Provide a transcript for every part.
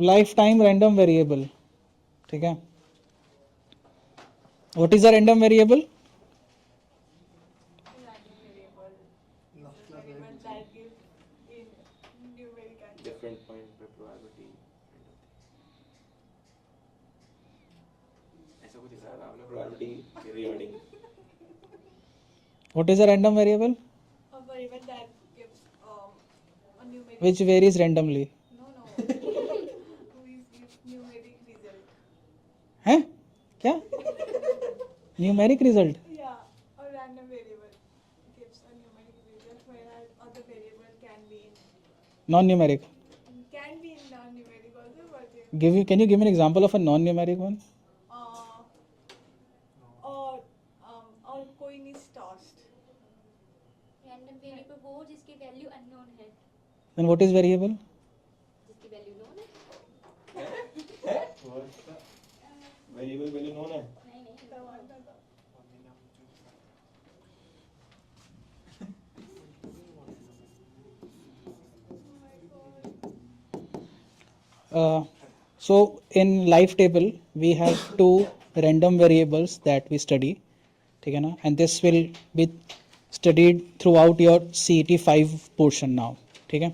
Life time random variable, ठीक है. What is a random variable? different point पे probability ऐसा कुछ दिख रहा था आपने probability के regarding. What is a random variable? A variable that gives a numeric. Which varies randomly. No. We give numeric result. हैं? क्या? Numeric result? Yeah, a random variable gives a numeric result, whereas other variable can be in Non-numeric. non-numeric also, but Can you give me an example of a non-numeric one? or coin is tossed. Random variable वो जिसकी value unknown है. Then what is variable? जिसकी value known है. Variable value known है. नहीं So in life table we have two random variables that we study, ठीक है ना, and this will be studied throughout your CET 5 portion now, ठीक है.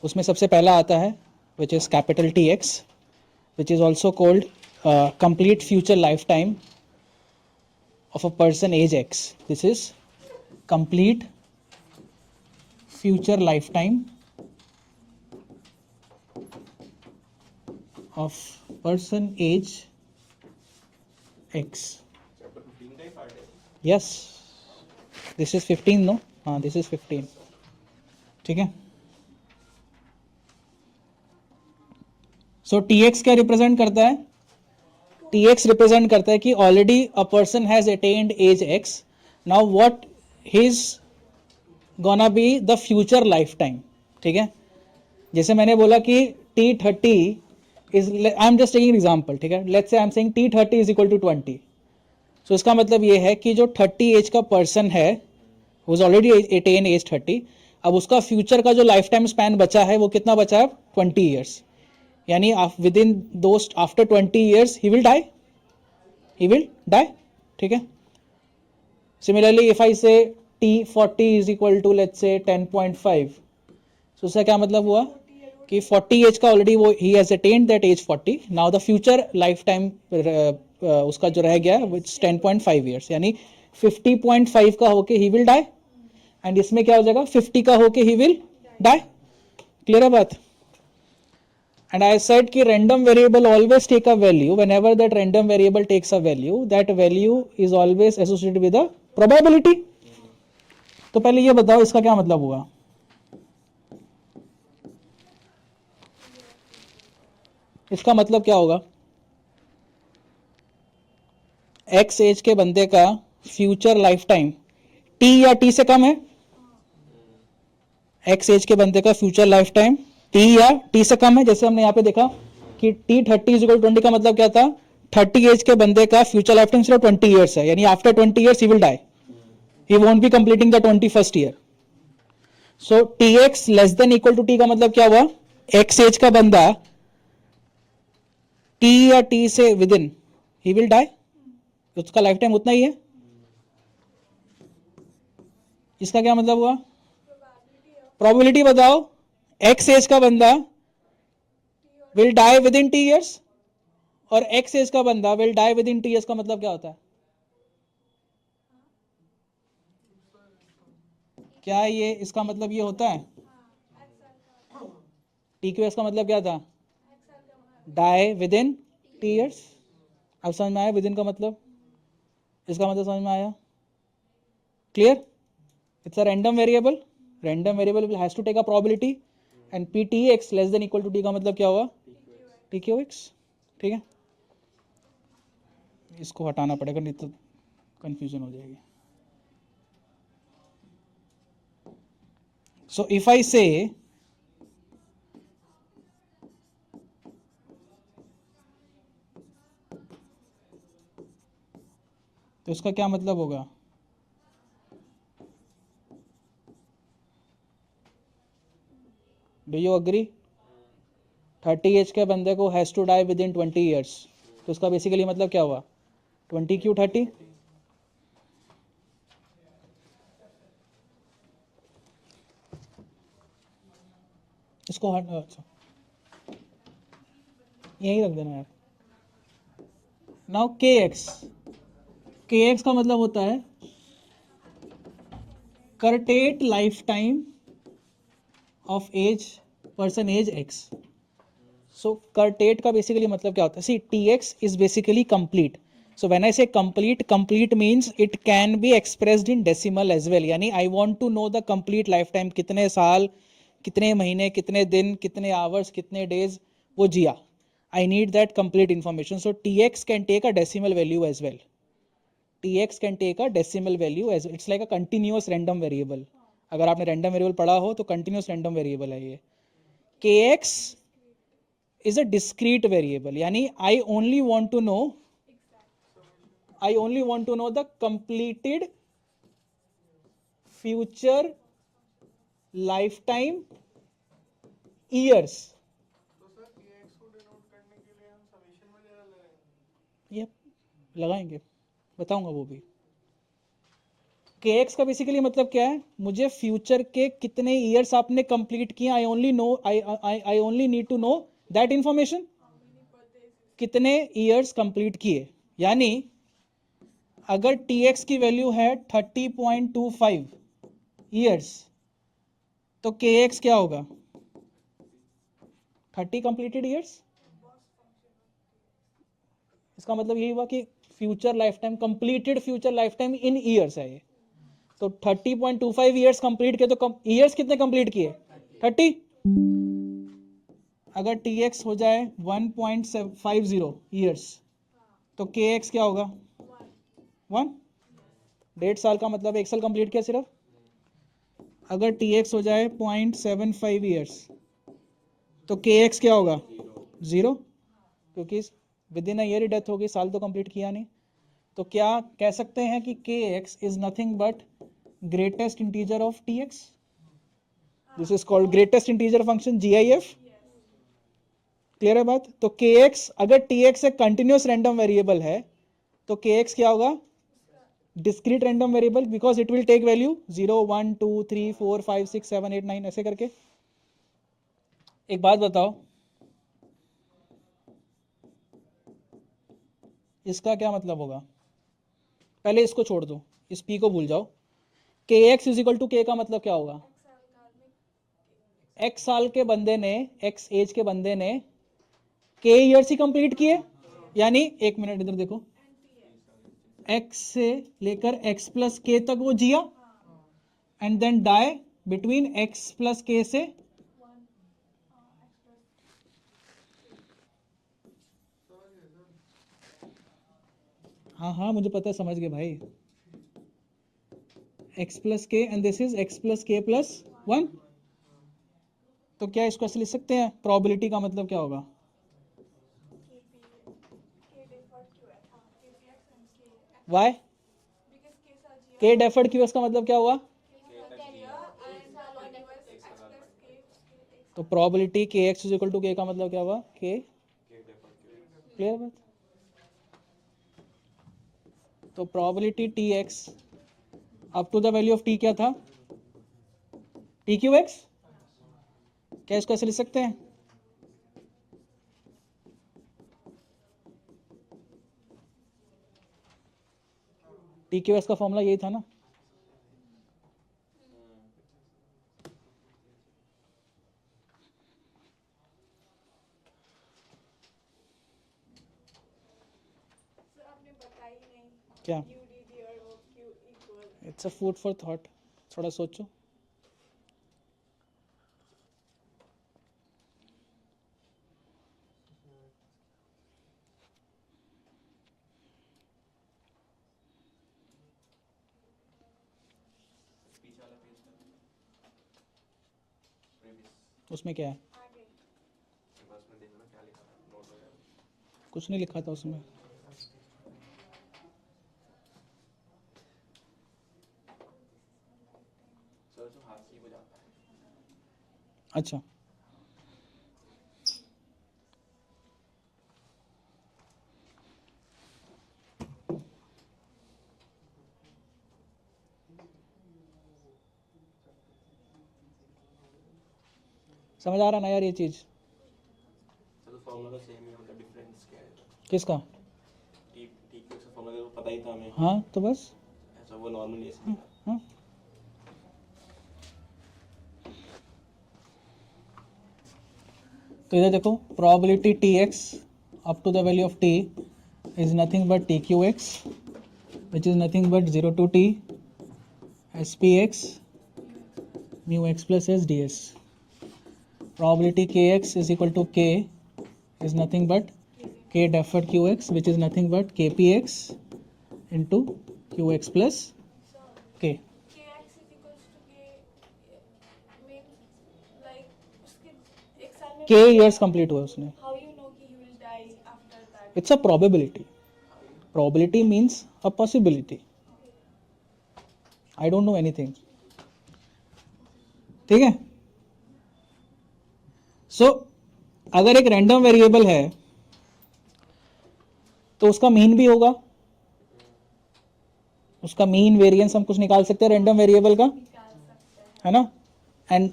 उसमें सबसे पहला आता है which is capital TX, which is also called complete future lifetime of a person age X. This is complete future lifetime of person age X. Chapter 15 का ही part है. Yes, this is 15, no? हाँ, this is 15, ठीक है. So TX क्या represent करता है? TX represent करता है कि already a person has attained age X. Now what his gonna be the future lifetime, ठीक है. जैसे मैंने बोला कि T30 is, I am just taking example, ठीक है. Let's say I am saying T30 is equal to 20. So इसका मतलब ये है कि जो 30 एज का पर्सन है who is already attain age 30, अब उसका फ्यूचर का जो लाइफ टाइम स्पैन बचा है वो कितना बचा है? 20 ईयर्स. यानी within those after 20 years he will die, ठीक है. सिमिलरली इफ आई से T40 is equal to let's say 10.5, सो उसका क्या मतलब हुआ कि 40 एज का ऑलरेडी वो he has attained that age 40. Now the future lifetime उसका जो रह गया विच 10.5 ईयर्स, यानी 50.5 का होके ही विल डाई, एंड इसमें क्या हो जाएगा? 50 का होके ही विल डाई. क्लियर है बात? And I said कि random variable always take a value. Whenever that random variable takes a value, that value is always associated with a probability. तो पहले ये बताओ इसका क्या मतलब हुआ? इसका मतलब क्या होगा? X एज के बंदे का फ्यूचर लाइफ टाइम T या T से कम है? X एज के बंदे का फ्यूचर लाइफ टाइम T या T से कम है. जैसे हमने यहाँ पे देखा कि T30 इज इक्वल 20 का मतलब क्या था? 30 एज के बंदे का फ्यूचर लाइफ टाइम सिर्फ 20 ईयर्स है, यानी after 20 years he will die, he won't be completing the 21st year. So TX less than equal to T का मतलब क्या हुआ? X एज का बंदा T या T से within he will die, उसका लाइफ टाइम उतना ही है. इसका क्या मतलब हुआ? प्रोबेबिलिटी बताओ. X एज का बंदा will die within T years और X एज का बंदा will die within T years का मतलब क्या होता है? क्या ये इसका मतलब ये होता है? TQS का मतलब क्या था? Die within T years. अब समझ में आया विद इन का मतलब? इसका मतलब समझ में आया? Clear? It's a random variable. Random variable has to take a probability and PTX less than equal to T का मतलब क्या हुआ? PQX. ठीक है, इसको हटाना पड़ेगा नहीं तो कंफ्यूजन हो जाएगी. सो इफ आई से तो इसका क्या मतलब होगा? Do you agree? 30 एज के बंदे को has to die within 20 years, तो उसका बेसिकली मतलब क्या हुआ? 20 क्यू 30, इसको अच्छा यहीं रख देना यार। नाउ के एक्स का मतलब होता है curtate life time of age person age x. So curtate का बेसिकली मतलब क्या होता है? C T X is basically complete. So when I say complete means it can be expressed in decimal as well, यानी I want to know the complete life time, कितने साल, कितने महीने, कितने दिन, कितने आवर्स, कितने डेज वो जिया। I need that complete information. So T X can take a decimal value as well. tx can take a decimal value as it's like a continuous random variable। अगर आपने random variable पढ़ा हो तो continuous random variable है ये। kx is a discrete variable, यानी I only want to know the completed future lifetime years। तो sir kx को डिनोट करने के लिए हम समेशन वगैरह लगाएंगे? ये लगाएंगे, बताऊंगा वो भी। kx का बेसिकली मतलब क्या है? मुझे फ्यूचर के कितने ईयर्स आपने कंप्लीट किए, I only need to know that information. कितने ईयर्स कंप्लीट किए, यानी अगर tx की वैल्यू है 30.25 ईयर्स तो kx क्या होगा? 30 कंप्लीटेड ईयर्स। इसका मतलब यही हुआ कि future life time, completed future life time in years है ये। तो 30.25 ईयर्स कंप्लीट किए तो ईयर्स कितने कंप्लीट किए? 30। अगर tx हो जाए 1.50 ईयर्स तो kx क्या होगा? 1। 1.5 साल का मतलब 1 साल कंप्लीट किया सिर्फ। अगर tx हो जाए 0.75 ईयर्स तो kx क्या होगा? 0, क्योंकि with in a year he death होगी, साल तो कंप्लीट किया नहीं। तो क्या कह सकते हैं कि kx is nothing but greatest integer of tx। This is called greatest integer function, GIF। Clear है बात? तो kx, अगर tx एक कंटिन्यूस रैंडम वेरिएबल है तो kx क्या होगा? Discrete random variable, because it will take value 0 1 2 3 4 5 6 7 8 9 ऐसे करके। एक बात बताओ, इसका क्या मतलब होगा? पहले इसको छोड़ दो, इस p को भूल जाओ। kx is equal to k का मतलब क्या होगा? x साल के बंदे ने, x एज के बंदे ने k ईयर्स ही कंप्लीट किए, यानी एक मिनट इधर देखो, x से लेकर x प्लस के तक वो जिया and then die between x plus k से हाँ हाँ मुझे पता है, समझ गए भाई। x प्लस के and this is x plus के प्लस 1। तो क्या इसको ऐसे लिख सकते हैं? प्रोबेबिलिटी का मतलब क्या होगा? y k डेफर्ड क्यूएस का मतलब क्या हुआ? तो probability kx is equal to k का मतलब क्या हुआ? k। क्लियर बात? तो probability tx up to the value of t क्या था? tqx। क्या इसको ऐसे लिख सकते हैं? tqx का फॉर्मूला यही था ना। क्या? It's a food for thought, थोड़ा सोचो। पीछे वाला पेज का प्रीवियस उसमें क्या है? बस में देखना क्या लिखा था, नोट वगैरह। कुछ नहीं लिखा था उसमें। सर जो हाथ स्लिप हो जाता है। अच्छा, समझ आ रहा ना यार ये चीज़? चलो फॉर्मूला तो सेम ही होता है, डिफरेंस क्या है? किसका? टी टी क्यू से फॉर्मूला तो पता ही था हमें, हाँ तो बस ऐसा वो नॉर्मली ऐसे था। हाँ तो इधर देखो probability T X up to the value of T is nothing but T Q X which is nothing but 0 to t S P X mu X plus S D S. Probability kx is equal to k is nothing but k deferred qx which is nothing but kpx into qx plus So k. kx is equals to k means like उसके एक साल में k years complete हुआ उसने. how you know कि he will die after that? It's a probability. Probability means a possibility. I don't know anything. ठीक है. सो अगर एक रैंडम वेरिएबल है तो उसका मीन भी होगा, उसका मीन वेरिएंस हम कुछ निकाल सकते हैं रैंडम वेरिएबल का, है ना. एंड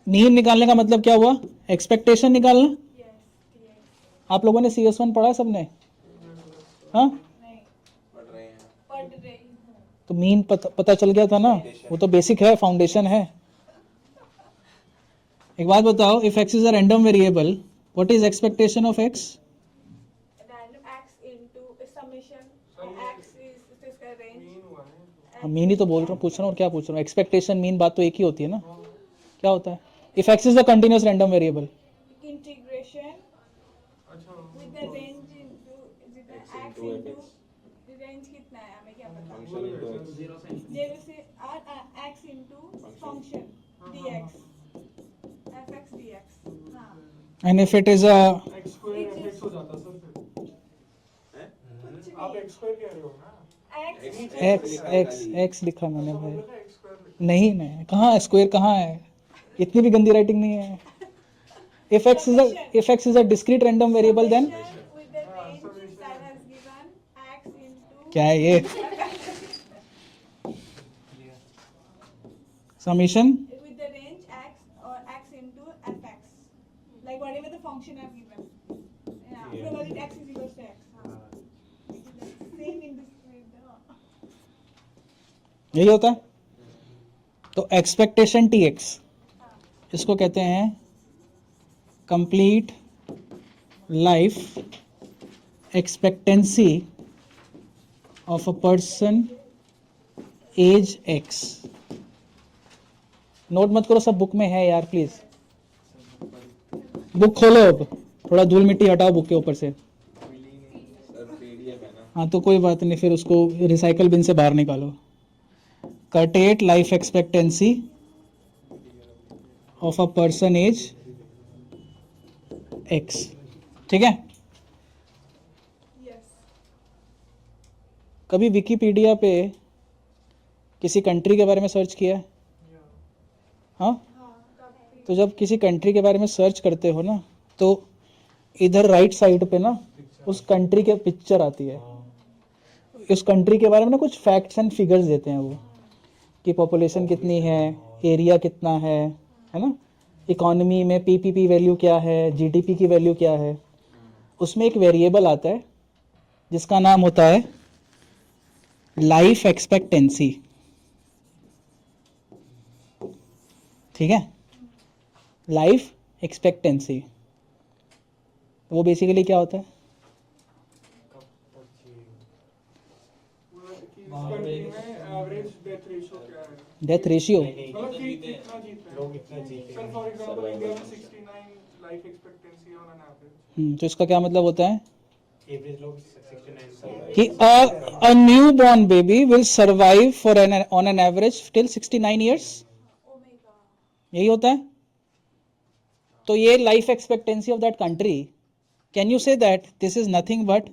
मीन निकालने का मतलब क्या हुआ? एक्सपेक्टेशन निकालना. Yes, tx. आप लोगों ने CS1 पढ़ा है सबने? हाँ नहीं पढ़ रहे हैं। पढ़ रही हूँ. तो मीन पता चल गया था ना, वो तो बेसिक है, फाउंडेशन है. एक बात बताओ, if x is a random variable what is expectation of x? Random x into summation x is इसका range. मीन हुआ है हम मीन ही तो बोल रहा हूँ, पूछ रहा हूँ और क्या पूछ रहा हूँ. एक्सपेक्टेशन मीन बात तो एक ही होती है ना. क्या होता है if x is a continuous random variable? Integration अच्छा with the range into with the X x into into fx. range कितना है हमें क्या पता? Function into x. 0 से x into function dx fx dx. हाँ. And if it is a x square FX हो जाता सर फिर कुछ आप भी. एक्स स्क्वायर कह रहे हो ना x x लिखा मैंने अच्छा भाई. बोल रहा एक्स स्क्वायर नहीं नहीं, कहाँ स्क्वायर कहाँ है? इतनी भी गंदी राइटिंग नहीं है. If x is a discrete random variable then with the range that has given x into क्या है ये? Summation with the range x or x into fx, like whatever the function I've given. Yeah, probably x is equals to x. Same in this way. यही होता है. तो expectation tx इसको कहते हैं complete life expectancy of a person age x. Note मत करो, सब बुक में है यार, प्लीज बुक खोलो. अब थोड़ा धूल मिट्टी हटाओ बुक के ऊपर से. सर पीडीएफ है ना। हाँ तो कोई बात नहीं, फिर उसको रिसाइकल बिन से बाहर निकालो. Curtate life expectancy of a person age x. ठीक है. Yes. कभी विकिपीडिया पे किसी कंट्री के बारे में सर्च किया है? हाँ. हाँ, काफी. तो जब किसी कंट्री के बारे में सर्च करते हो ना, तो इधर राइट साइड पे ना उस कंट्री के पिक्चर आती है. उस कंट्री के बारे में ना कुछ फैक्ट्स एंड फिगर्स देते हैं वो, कि पॉपुलेशन कितनी है, एरिया कितना है ना, इकोनॉमी में पीपीपी वैल्यू क्या है, जीडीपी की वैल्यू क्या है. उसमें एक वेरिएबल आता है जिसका नाम होता है लाइफ एक्सपेक्टेंसी. ठीक है, लाइफ एक्सपेक्टेंसी. वो बेसिकली क्या होता है? कंट्री में एवरेज डेथ रेशियो क्या है? Death ratio. मतलब कि कितना जीते हैं लोग, कितना जीते हैं. सर फॉर एग्जांपल इंडिया में 69 life expectancy on an average. तो इसका क्या मतलब होता है एवरेज लोग 69 कि a newborn baby will survive for on an average till 69 years. Oh my god. यही होता है. तो ये life expectancy of that country. Can you say that this is nothing but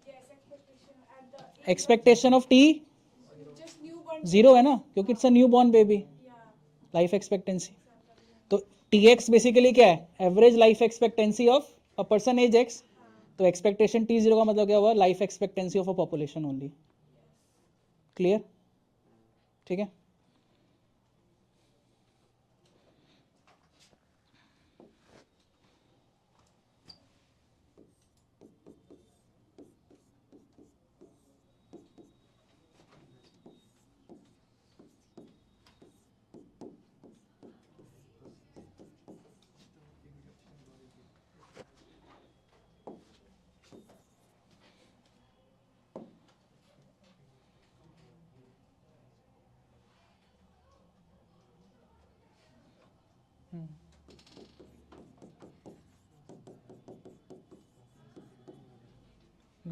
Yes, expectation at the expectation of T just newborn. Zero है ना, क्योंकि it's a new born baby. Yeah. Life expectancy. तो T X basically क्या है? Average life expectancy of a person age X. तो expectation T zero का मतलब क्या हुआ? Life expectancy of a population only. Clear? ठीक है.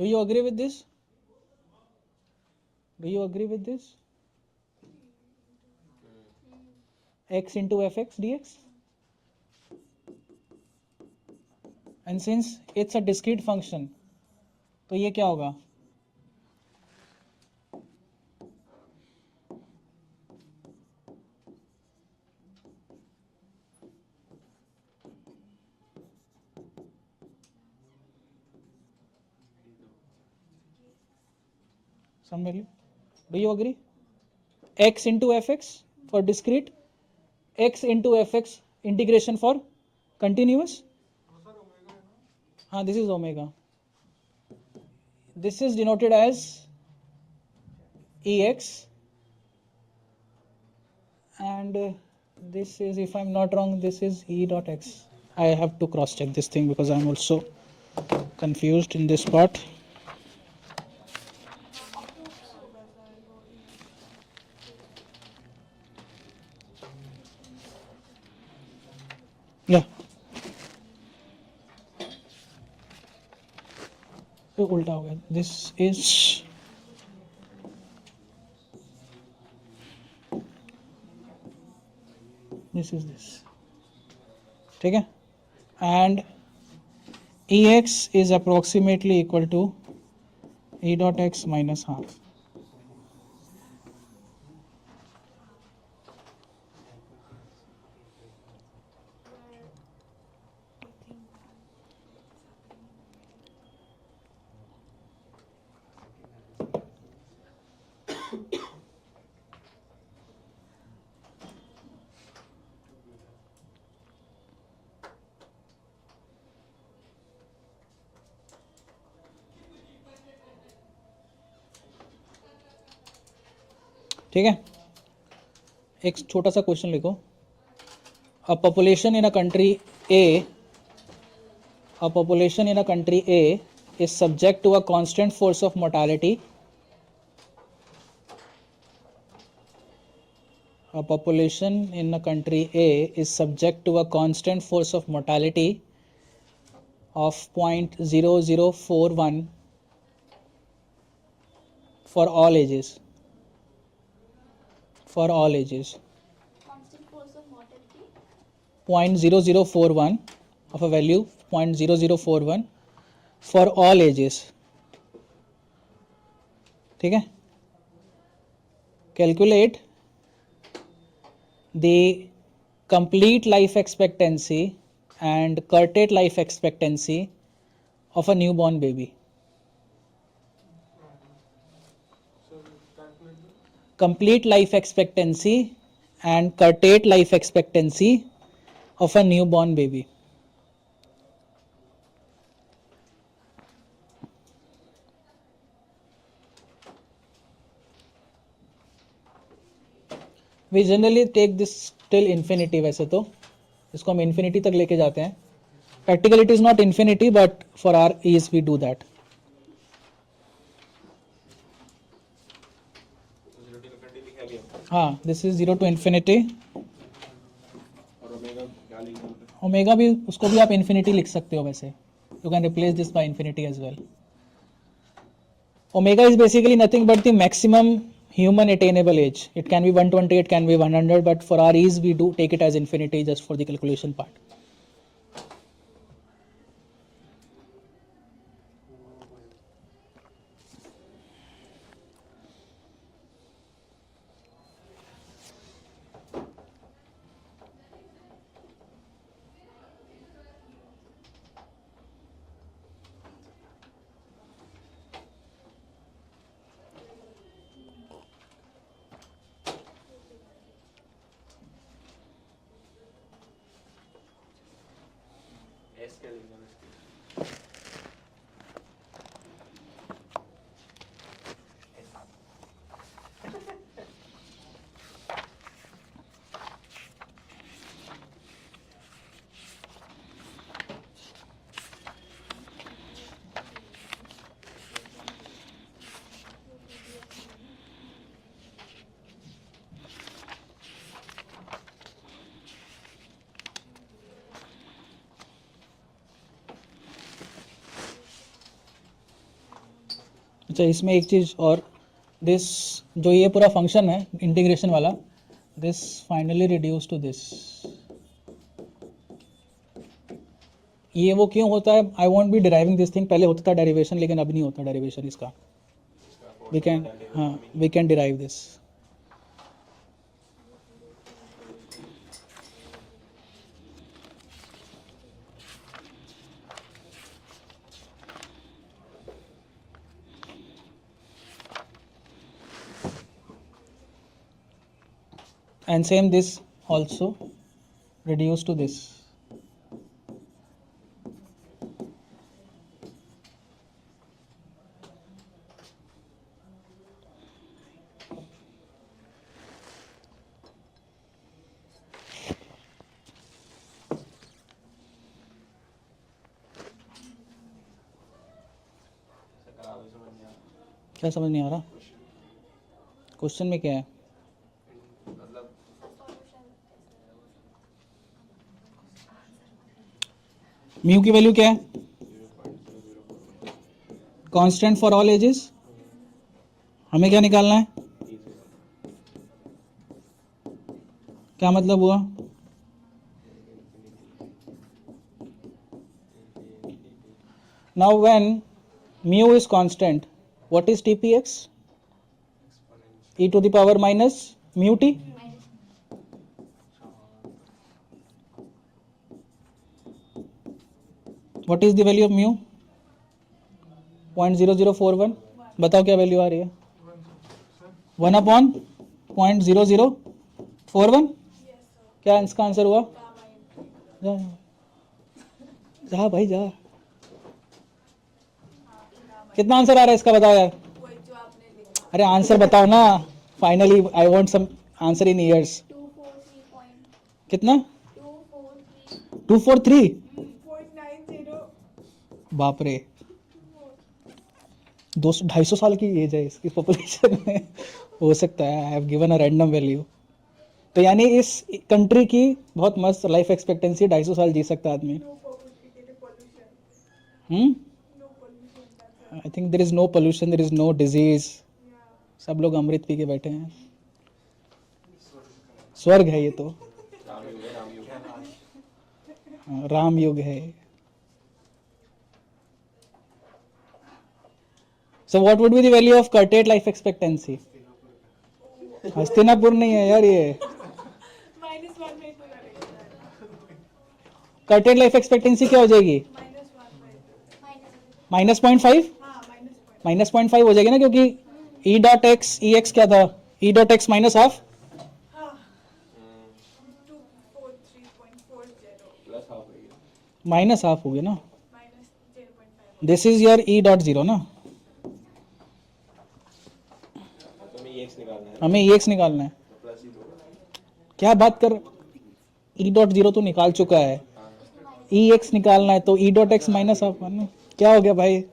Do you agree with this? Do you agree with this? X into fx dx. And since it's a discrete function, तो ये क्या होगा? Some value. Do you agree? X into fx for discrete, x into fx integration for continuous. This is omega. This is denoted as ex, and this is, if I'm not wrong, this is e dot x. I have to cross check this thing because I'm also confused in this part. Yeah. तो उल्टा हो गया. This is this. ठीक है? And ex is approximately equal to e dot x minus half. ठीक है, एक छोटा सा क्वेश्चन लिखो. A population in a country A is subject to a constant force of mortality. A population in a country A is subject to a constant force of mortality of 0.0041 for all ages. Constant force of mortality. 0.0041 of a value 0.0041 for all ages. ठीक है? Calculate the complete life expectancy and current life expectancy of a newborn baby. Complete life expectancy and current life expectancy of a newborn baby. We generally take this till infinity. वैसे तो इसको हम infinity तक लेके जाते हैं. Practically it is not infinity, but for our ease we do that. हाँ, this is 0 to infinity. और ओमेगा क्या लिखना है? ओमेगा भी, उसको भी आप infinity लिख सकते हो वैसे. You can replace this by infinity as well. Omega is basically nothing but the maximum human attainable age. It can be 120, it can be 100, but for our ease we do take it as infinity just for the calculation part. S क्या लिखना है? अच्छा इसमें एक चीज़ और, this जो ये पूरा फंक्शन है इंटीग्रेशन वाला, this finally reduce to this, ये वो क्यों होता है? I won't be deriving this thing, पहले होता था डेरिवेशन लेकिन अब नहीं होता डेरिवेशन इसका, वी कैन, हाँ we can derive this. And same this also reduce to this. क्या समझ नहीं आ रहा? क्वेश्चन में क्या है? मतलब म्यू की वैल्यू क्या है? Constant for all ages. हमें क्या निकालना है? क्या मतलब हुआ? Now when mu is constant, what is tpx? e to the power minus mu t. What is the value of mu? 0.0041. बताओ क्या वैल्यू आ रही है? 1 upon 0.0041. क्या इसका आंसर हुआ? जा जा भाई जा. कितना आंसर आ रहा है इसका बताओ यार. अरे आंसर बताओ ना. Finally I want some answer in years. 243 point कितना? 243 243. 0.90. बाप रे, 200-250 साल की एज है इसकी पॉपुलेशन में. हो सकता है I have given a random value. तो यानी इस कंट्री की बहुत मस्त लाइफ एक्सपेक्टेंसी, 250 साल जी सकता है आदमी. No pollution. हम्म. No pollution. That's it. I think there is no pollution, there is no disease. Yeah. सब लोग अमृत पी के बैठे हैं. स्वर्ग है ये तो. हाँ, राम युग है. So what would be the value of Curtate life expectancy? Hastinapur नहीं है यार ये. -1 में इतना रहेगा. Curtate life expectancy क्या हो जाएगी? -1 minus -0.5. हाँ -0.5 हो जाएगी ना, क्योंकि e डॉट एक्स ई एक्स क्या था? e dot x minus half. हाँ 243.40 प्लस हाफ है ये. माइनस हाफ हो गया ना. -0.5. This is your e dot zero ना. तो हमें एक्स निकालना है, हमें e एक्स निकालना है. तो प्लस ही होगा. क्या बात कर, e डॉट जीरो तो निकाल चुका है, e एक्स निकालना है तो e dot x minus half. क्या हो गया भाई?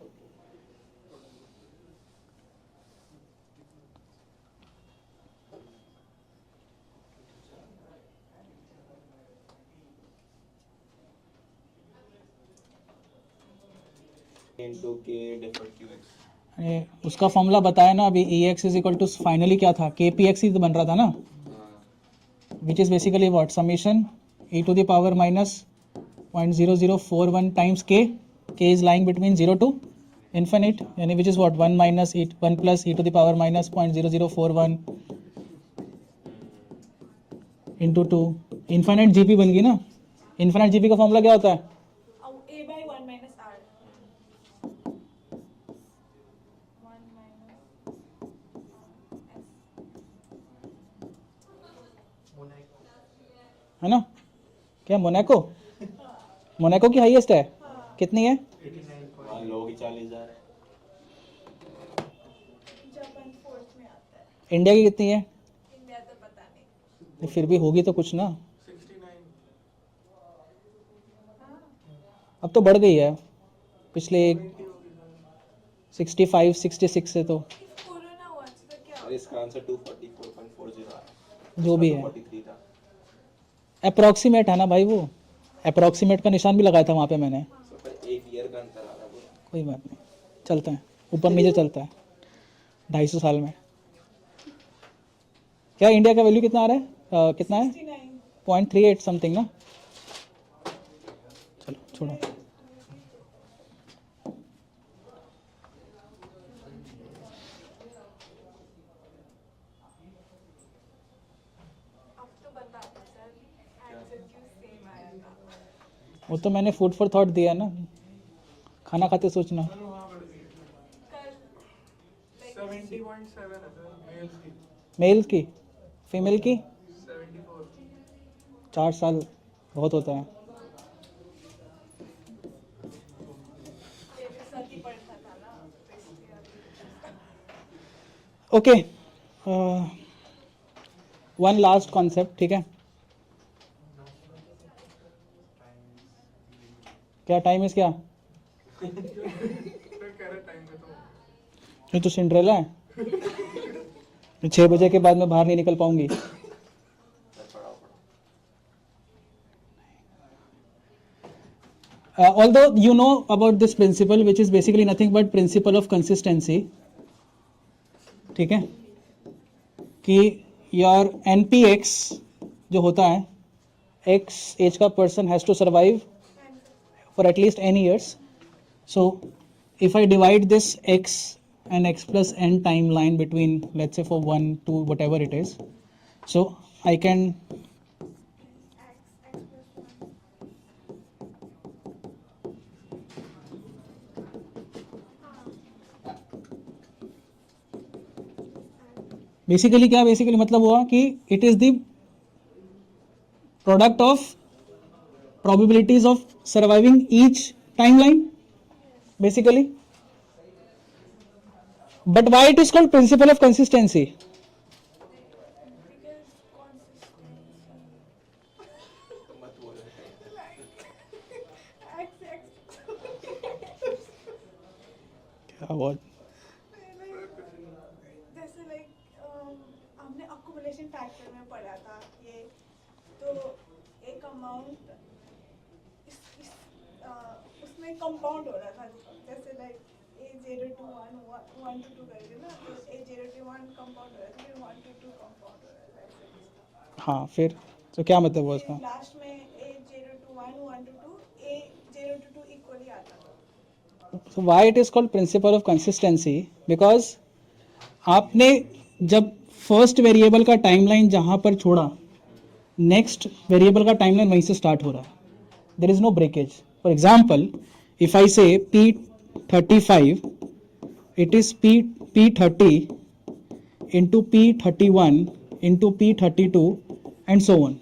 into k deferred qx. अरे उसका फॉर्मूला बताया ना अभी. E X is equal to finally क्या था? के पी एक्स ही तो बन रहा था ना, which is basically what? Summation e to the power minus 0.0041 times k. k is lying between 0 to infinite, यानी which is what? 1 minus 1 plus e to the power minus 0.0041 into 2. Infinite GP बन गई ना. Infinite GP का formula क्या होता है? A/1 minus R. 1 minus है ना. क्या मोनाको? मोनाको की हाईएस्ट है. कितनी है? हाँ लोग ही 40,000 है. जापान 4th में आता है. इंडिया की कितनी है? इंडिया तो पता नहीं. फिर भी होगी तो कुछ ना. 69. अब तो बढ़ गई है पिछले 65 66 से. तो कोरोना हुआ तो क्या और इसका आंसर 244.40 आ रहा है. जो भी है 43 था. अप्रोक्सीमेट है ना भाई. वो अप्रोक्सीमेट का निशान भी लगाया था वहाँ पे मैंने. तो पर एक ईयर का अंतर आ रहा है. कोई बात नहीं, चलता है, ऊपर नीचे चलता है. 250 साल में। क्या इंडिया का वैल्यू कितना आ रहा है, कितना है 69. 0.38 समथिंग ना। चलो छोड़ो। अब तो बता दो सर, आंसर क्यों सेम आया था? वो तो मैंने फूड फॉर थॉट दिया ना, खाना खाते सोचना। सर वहाँ बढ़ गई कल 70.7 है सर मेल्स की, मेल की, फीमेल की 74. 4 साल बहुत होता है। ये भी सर की पढ़ता था ना, तो इसलिए ओके, वन लास्ट कॉन्सेप्ट, ठीक है। क्या टाइम इज क्या, सर कह रहे टाइम में तो ये तो सिंड्रेला है। 6 बजे के बाद मैं बाहर नहीं निकल पाऊंगी। पढ़ाओ Although you know about this principle which is basically nothing but principle of consistency, ठीक है, कि your NPX जो होता है, X एज का person has to survive for at least n years. So if I divide this X and X plus n timeline between, let's say, for 1 to whatever it is, so I can basically क्या, basically मतलब हुआ कि it is the product of probabilities of surviving each timeline basically. But why it is called principle of consistency? मत बोलो। क्या बात, जैसे like हमने अक्यूमुलेशन फैक्टर में पढ़ा था ये, तो एक अमाउंट उसमें कंपाउंड हो रहा था, जैसे लाइक A0 to 1 1 to 2 करके ना, तो A0 to 1 कंपाउंड हो रहा था, फिर 1 to 2 कंपाउंड हो रहा था ऐसे। हाँ फिर तो क्या मतलब हुआ उसका? लास्ट में A0 to 1 1 to 2 A0 to 2 equally आता था। So why it is called principle of consistency? Because आपने जब फर्स्ट वेरिएबल का टाइमलाइन जहाँ पर छोड़ा, नेक्स्ट वेरिएबल का टाइमलाइन वहीं से स्टार्ट हो रहा है। There is no breakage. For example, if I say P35, it is P30 into P31 into P32 and so on.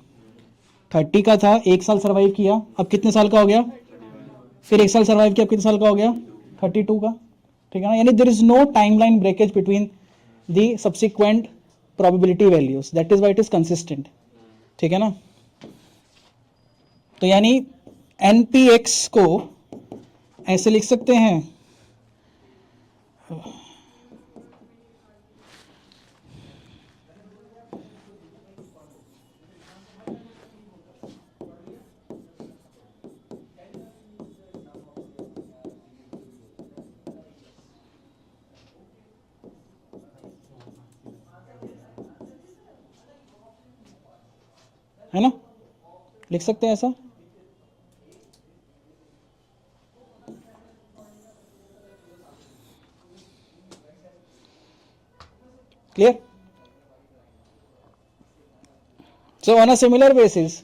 30 का था, 1 साल सर्वाइव किया, अब कितने साल का हो गया? फिर 1 साल सर्वाइव किया, अब कितने साल का हो गया? 32 का, ठीक है ना। यानी there is no timeline breakage between the subsequent probability values, that is why it is consistent, ठीक है ना। तो यानी NPX को ऐसे लिख सकते हैं, है ना, लिख सकते हैं ऐसा। Clear? So on a similar basis,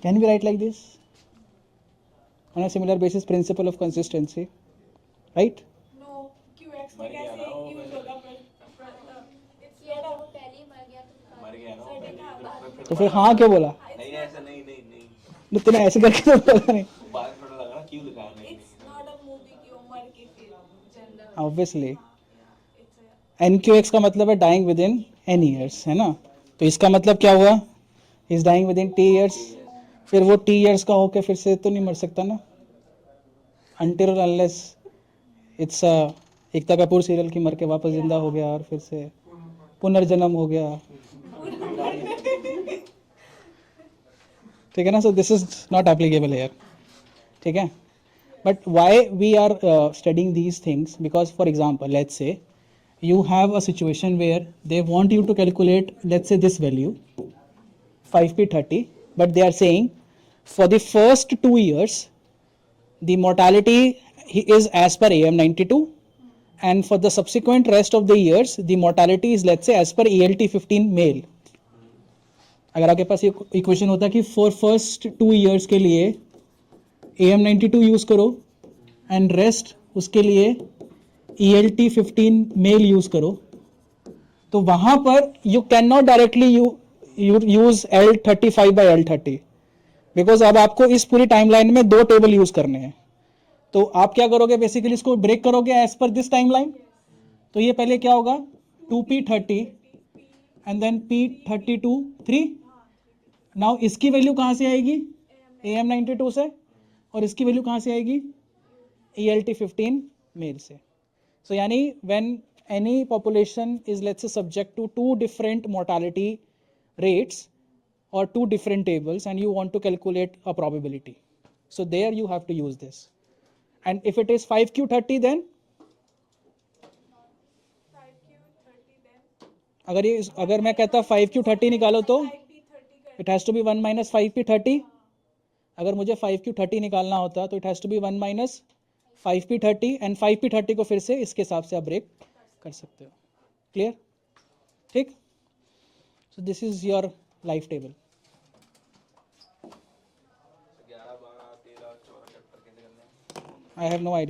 can we write like this? On a similar basis, principle of consistency, right? No QX में कैसे यूज होगा? इट्स ये नॉट वो पहले ही मर गया तो मर गया ना वो Certain पहले, बात। तो फिर हाँ क्यों बोला? नहीं ऐसा नहीं नहीं नहीं, तो तूने ऐसे करके तो बोला नहीं। बाद में थोड़ा लगा ना क्यों लिखा है नहीं। इट्स नॉट अ मूवी कि वो मर के फिर जनरल ऑब्वियसली इट्स NQX का मतलब है dying within n years, है ना। तो इसका मतलब क्या हुआ? Is dying within T years। फिर वो T years का होके फिर से तो नहीं मर सकता ना, until or unless it's Ekta Kapoor serial की मर के वापस जिंदा हो गया और फिर से पुनर्जन्म हो गया, ठीक है ना. So this is not applicable here, ठीक है. But why we are studying these things, because for example let's say you have a situation where they want you to calculate, let's say, this value 5p30, but they are saying for the first 2 years the mortality is as per AM92, and for the subsequent rest of the years the mortality is, let's say, as per ELT15 male. अगर आपके पास equation होता कि for first 2 years के लिए AM92 use करो and rest उसके लिए ELT15 mail use करो, तो वहां पर you can not directly use L35 by L30, because अब आपको इस पूरी टाइमलाइन में 2 टेबल यूज करने हैं. तो आप क्या करोगे, बेसिकली इसको ब्रेक करोगे एज पर दिस टाइमलाइन. तो ये पहले क्या होगा 2p30 and then p32 3. Now इसकी वैल्यू कहां से आएगी, AM92 से, और इसकी वैल्यू कहां से आएगी, ELT15 मेल से. So yani when any population is, let's say, subject to 2 different mortality rates or 2 different tables, and you want to calculate a probability, so there you have to use this. And if it is 5q30, then 5q30 then अगर मैं कहता 5q30 निकालो तो 5p30 it has to be 1 minus 5p30. अगर मुझे 5q30 निकालना होता तो it has to be 1 minus 5p30, and 5p30 को फिर से इसके हिसाब से आप ब्रेक कर सकते हो. क्लियर, ठीक. So this is your life table. 11 12 13 14 chapter कैसे करने हैं? I have no idea.